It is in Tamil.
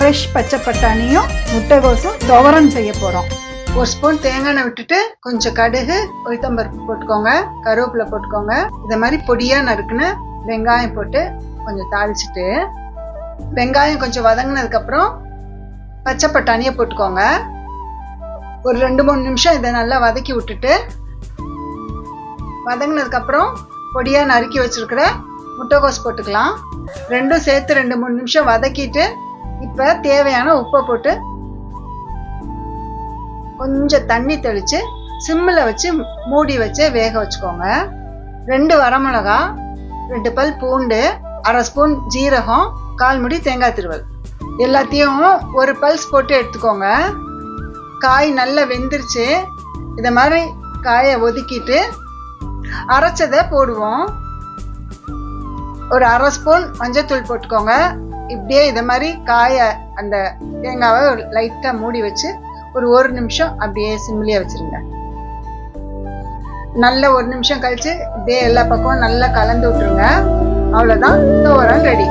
ஃப்ரெஷ் பச்சை பட்டாணியும் முட்டைகோசும் துவரம் செய்ய போகிறோம். 1 ஸ்பூன் தேங்காய் எண்ணெய் விட்டுட்டு கொஞ்சம் கடுகு, உளுத்தம்பருப்பு போட்டுக்கோங்க, கருவேப்பிலை போட்டுக்கோங்க. இதை மாதிரி பொடியாக நறுக்குன்னு வெங்காயம் போட்டு கொஞ்சம் தாளிச்சிட்டு, வெங்காயம் கொஞ்சம் வதங்கினதுக்கப்புறம் பச்சை பட்டாணியை போட்டுக்கோங்க. ஒரு 2-3 நிமிஷம் இதை நல்லா வதக்கி விட்டுட்டு, வதங்கினதுக்கப்புறம் பொடியாக நறுக்கி வச்சுருக்கிற முட்டைகோஸ் போட்டுக்கலாம். ரெண்டும் சேர்த்து 2-3 நிமிஷம் வதக்கிட்டு, இப்போ தேவையான உப்பை போட்டு கொஞ்சம் தண்ணி தெளித்து சிம்மில் வச்சு மூடி வச்சு வேக வச்சுக்கோங்க. 2 வரமிளகா, 2 பல் பூண்டு, 1/2 ஸ்பூன் ஜீரகம், 1/4 முடி தேங்காய் திருவல் எல்லாத்தையும் ஒரு பல்ஸ் போட்டு எடுத்துக்கோங்க. காய் நல்லா வெந்துருச்சு. இதை மாதிரி காயை ஒதுக்கிட்டு அரைச்சதை போடுவோம். ஒரு 1/2 ஸ்பூன் மஞ்சத்தூள் போட்டுக்கோங்க. இப்படியே இதை மாதிரி காயை அந்த தேங்காவை லைட்டாக மூடி வச்சு ஒரு 1 நிமிஷம் அப்படியே சிம்மிலே வச்சுருங்க. நல்ல 1 நிமிஷம் கழிச்சு இப்படியே எல்லா பக்கமும் நல்லா கலந்து விட்டுருங்க. அவ்வளோதான், துவரம் ரெடி.